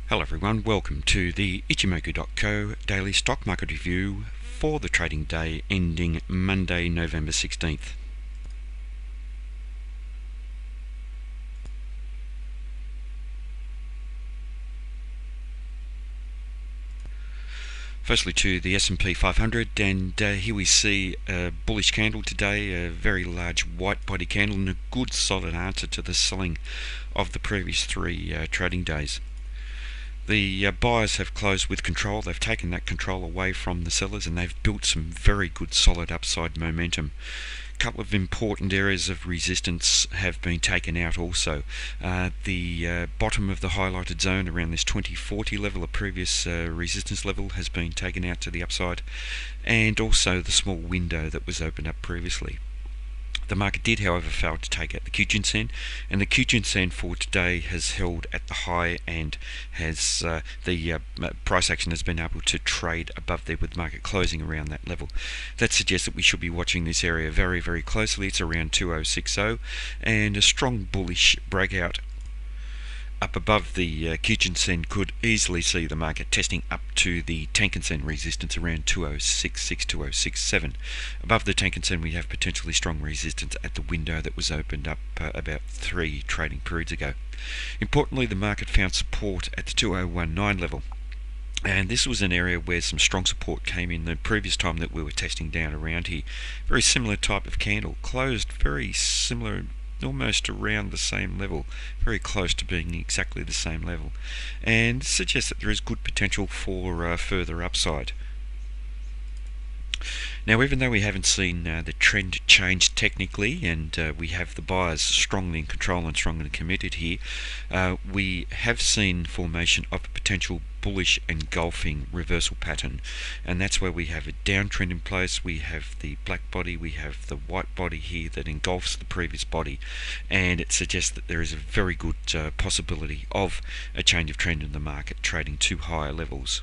Hello everyone, welcome to the Ichimoku.co daily stock market review for the trading day ending Monday, November 16th. Firstly to the S&P 500, and here we see a bullish candle today, a very large white body candle and a good solid answer to the selling of the previous three trading days. The buyers have closed with control. They've taken that control away from the sellers and they've built some very good solid upside momentum. A couple of important areas of resistance have been taken out also. The bottom of the highlighted zone around this 2040 level, a previous resistance level, has been taken out to the upside, and also the small window that was opened up previously. The market did, however, fail to take out the Kijun-sen, and the Kijun-sen for today has held at the high and has the price action has been able to trade above there with the market closing around that level. That suggests that we should be watching this area very, very closely. It's around 2060, and a strong bullish breakout up above the Kijun-sen could easily see the market testing up to the Tenkan-sen resistance around 2066, 2067. Above the Tenkan-sen we have potentially strong resistance at the window that was opened up about 3 trading periods ago. Importantly, the market found support at the 2019 level. And this was an area where some strong support came in the previous time that we were testing down around here. Very similar type of candle, closed very similar, almost around the same level, very close to being exactly the same level, and suggests that there is good potential for further upside. Now, even though we haven't seen the trend change technically, and we have the buyers strongly in control and strongly committed here, we have seen formation of a potential bullish engulfing reversal pattern, and that's where we have a downtrend in place. We have the black body, we have the white body here that engulfs the previous body, and it suggests that there is a very good possibility of a change of trend in the market trading to higher levels.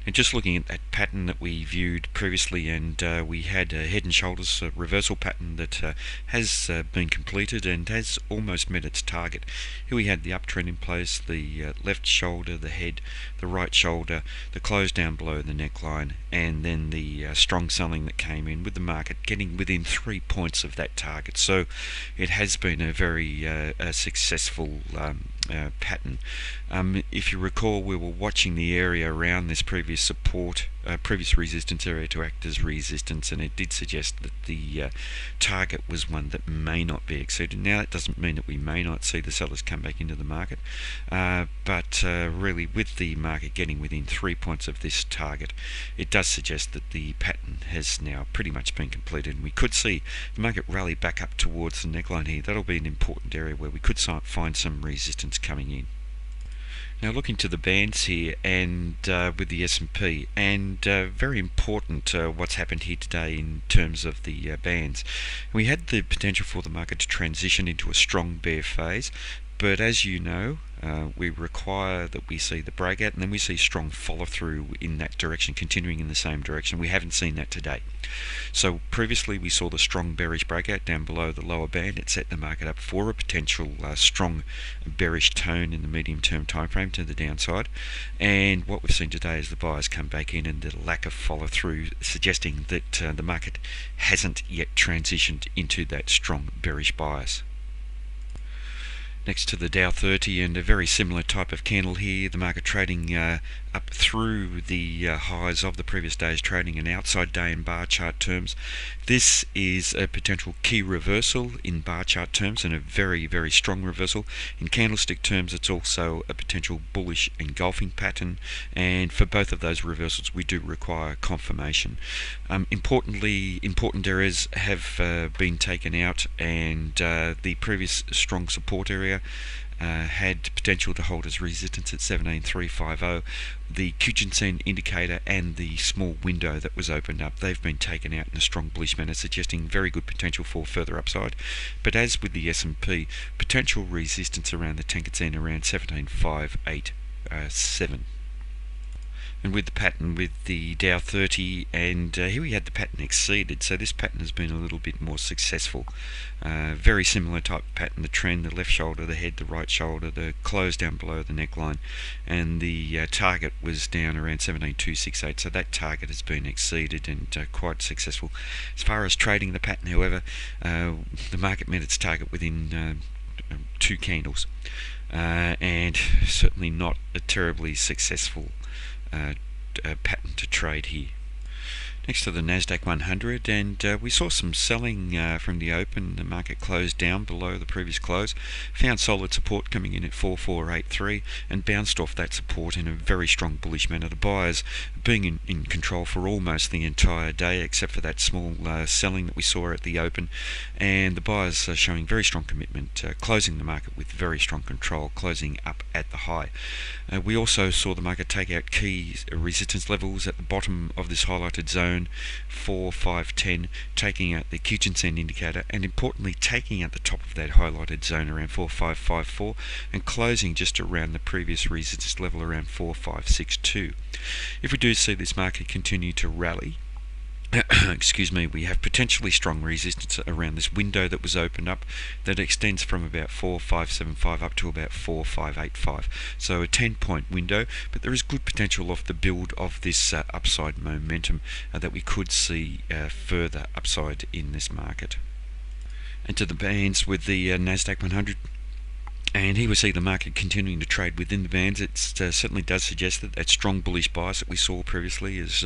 And just looking at that pattern that we viewed previously, and we had a head and shoulders reversal pattern that has been completed and has almost met its target. Here we had the uptrend in place, the left shoulder, the head, the right shoulder, the close down below the neckline, and then the strong selling that came in with the market getting within 3 points of that target. So it has been a very successful pattern. If you recall, we were watching the area around this previous support, previous resistance area to act as resistance, and it did suggest that the target was one that may not be exceeded. Now, that doesn't mean that we may not see the sellers come back into the market, but really with the market getting within 3 points of this target, it does suggest that the pattern has now pretty much been completed, and we could see the market rally back up towards the neckline here. That'll be an important area where we could find some resistance coming in. Now, looking to the bands here, and with the S&P, and very important what's happened here today in terms of the bands. We had the potential for the market to transition into a strong bear phase, but as you know, we require that we see the breakout and then we see strong follow through in that direction, continuing in the same direction. We haven't seen that today. So previously we saw the strong bearish breakout down below the lower band. It set the market up for a potential strong bearish tone in the medium term time frame to the downside, and what we've seen today is the buyers come back in and the lack of follow through, suggesting that the market hasn't yet transitioned into that strong bearish bias. Next to the Dow 30, and a very similar type of candle here, the market trading up through the highs of the previous day's trading, an outside day in bar chart terms. This is a potential key reversal in bar chart terms, and a very, very strong reversal. In candlestick terms, it's also a potential bullish engulfing pattern, and for both of those reversals we do require confirmation. Importantly, important areas have been taken out, and the previous strong support area had potential to hold as resistance at 17,350. The Kijun-sen indicator and the small window that was opened up, they've been taken out in a strong bullish manner, suggesting very good potential for further upside. But as with the S&P, potential resistance around the Tenkan-sen around 17,587. And with the pattern with the Dow 30, and here we had the pattern exceeded, so this pattern has been a little bit more successful. Very similar type pattern, the trend, the left shoulder, the head, the right shoulder, the close down below the neckline, and the target was down around 17,268, so that target has been exceeded and quite successful. As far as trading the pattern, however, the market met its target within 2 candles, and certainly not a terribly successful pattern to trade here. Next to the NASDAQ 100, and we saw some selling from the open. The market closed down below the previous close, found solid support coming in at 4483 and bounced off that support in a very strong bullish manner. The buyers being in control for almost the entire day, except for that small selling that we saw at the open, and the buyers are showing very strong commitment, closing the market with very strong control, closing up at the high. We also saw the market take out key resistance levels at the bottom of this highlighted zone, 4, 5, 10, taking out the Kijun-sen indicator, and importantly taking out the top of that highlighted zone around 4, 5, 5, 4, and closing just around the previous resistance level around 4, 5, 6, 2. If we do see this market continue to rally, excuse me, we have potentially strong resistance around this window that was opened up that extends from about 4575 up to about 4585. So a 10-point window, but there is good potential of the build of this upside momentum that we could see further upside in this market. And to the bands with the NASDAQ 100. And here we see the market continuing to trade within the bands. It certainly does suggest that that strong bullish bias that we saw previously is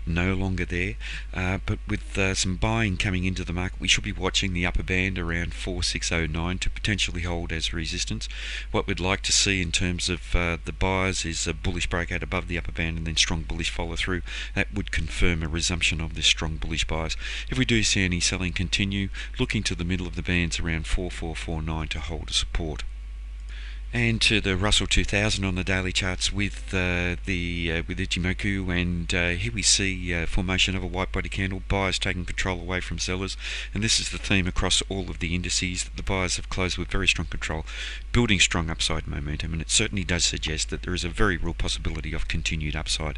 no longer there. But with some buying coming into the market, we should be watching the upper band around 4609 to potentially hold as resistance. What we'd like to see in terms of the buyers is a bullish breakout above the upper band and then strong bullish follow through. That would confirm a resumption of this strong bullish bias. If we do see any selling continue, looking to the middle of the bands around 4449 to hold a support. And to the Russell 2000 on the daily charts with with Ichimoku, and here we see formation of a white body candle, buyers taking control away from sellers, and this is the theme across all of the indices, that the buyers have closed with very strong control, building strong upside momentum, and it certainly does suggest that there is a very real possibility of continued upside.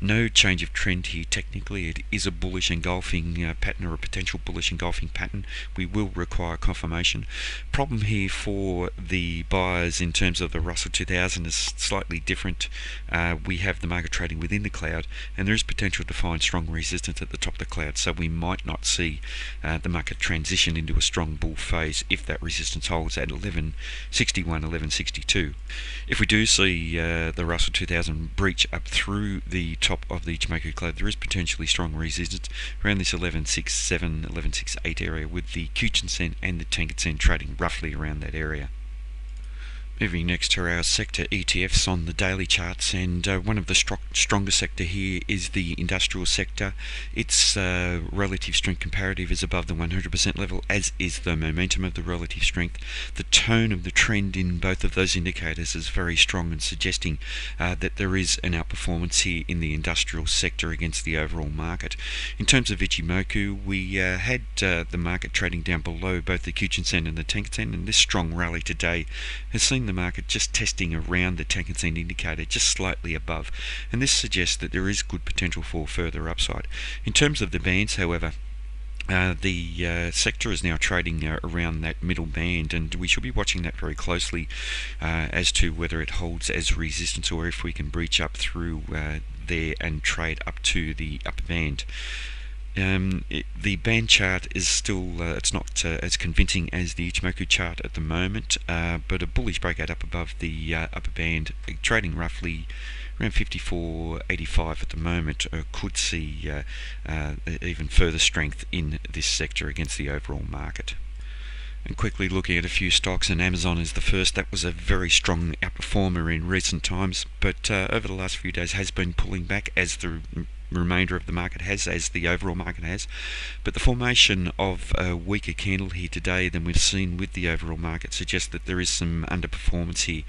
No change of trend here technically. It is a bullish engulfing pattern, or a potential bullish engulfing pattern. We will require confirmation. Problem here for the buyers in terms of the Russell 2000 is slightly different. We have the market trading within the cloud, and there is potential to find strong resistance at the top of the cloud, so we might not see the market transition into a strong bull phase if that resistance holds at 1161, 1162. If we do see the Russell 2000 breach up through the top of the Ichimoku cloud, there is potentially strong resistance around this 1167, 1168 area, with the Kijun-sen and the Tenkan-sen trading roughly around that area. Moving next to our sector ETFs on the daily charts, and one of the stronger sector here is the industrial sector. Its relative strength comparative is above the 100% level, as is the momentum of the relative strength. The tone of the trend in both of those indicators is very strong and suggesting that there is an outperformance here in the industrial sector against the overall market. In terms of Ichimoku, we had the market trading down below both the Kijun-sen and the Tenkan-sen, and this strong rally today has seen the market just testing around the Tenkan-sen indicator just slightly above, and this suggests that there is good potential for further upside. In terms of the bands, however, the sector is now trading around that middle band, and we should be watching that very closely as to whether it holds as resistance or if we can breach up through there and trade up to the upper band. The band chart is still, it's not as convincing as the Ichimoku chart at the moment, but a bullish breakout up above the upper band, trading roughly around 54.85 at the moment, could see even further strength in this sector against the overall market. And quickly looking at a few stocks, and Amazon is the first. That was a very strong outperformer in recent times, but over the last few days has been pulling back, as the remainder of the market has, as the overall market has. But the formation of a weaker candle here today than we've seen with the overall market suggests that there is some underperformance here.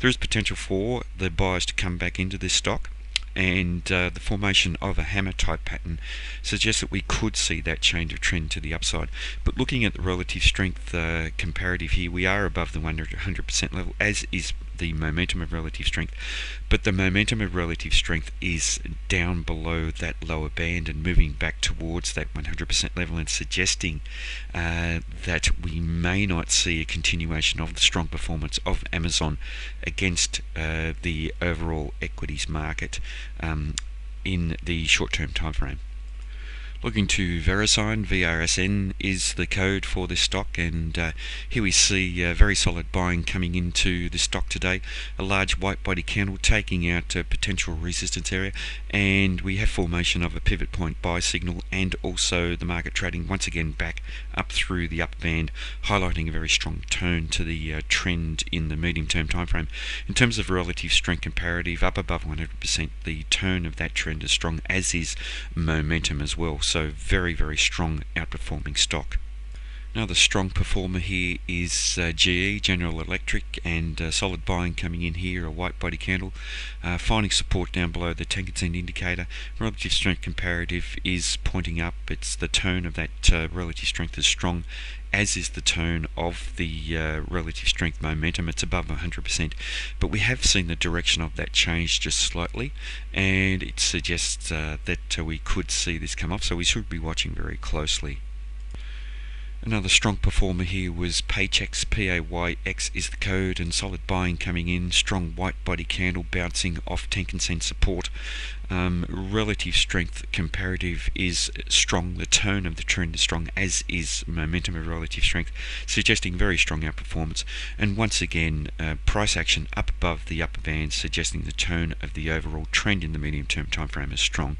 There is potential for the buyers to come back into this stock, and the formation of a hammer type pattern suggests that we could see that change of trend to the upside. But looking at the relative strength comparative here, we are above the 100% level, as is the momentum of relative strength, but the momentum of relative strength is down below that lower band and moving back towards that 100% level, and suggesting that we may not see a continuation of the strong performance of Amazon against the overall equities market in the short-term time frame. Looking to VeriSign, VRSN is the code for this stock, and here we see very solid buying coming into the stock today. A large white body candle taking out a potential resistance area, and we have formation of a pivot point buy signal, and also the market trading once again back up through the upper band, highlighting a very strong tone to the trend in the medium term time frame. In terms of relative strength comparative, up above 100%, the tone of that trend is strong, as is momentum as well. So very, very strong outperforming stock. Another strong performer here is GE, General Electric, and solid buying coming in here, a white body candle, finding support down below the Tenkan indicator. Relative strength comparative is pointing up. It's the tone of that relative strength is strong, as is the tone of the relative strength momentum. It's above 100%, but we have seen the direction of that change just slightly, and it suggests that we could see this come off, so we should be watching very closely. Another strong performer here was Paychex, PAYX is the code, and solid buying coming in, strong white body candle bouncing off Tenkan support. Relative strength comparative is strong, the tone of the trend is strong, as is momentum of relative strength, suggesting very strong outperformance, and once again price action up above the upper band, suggesting the tone of the overall trend in the medium term time frame is strong.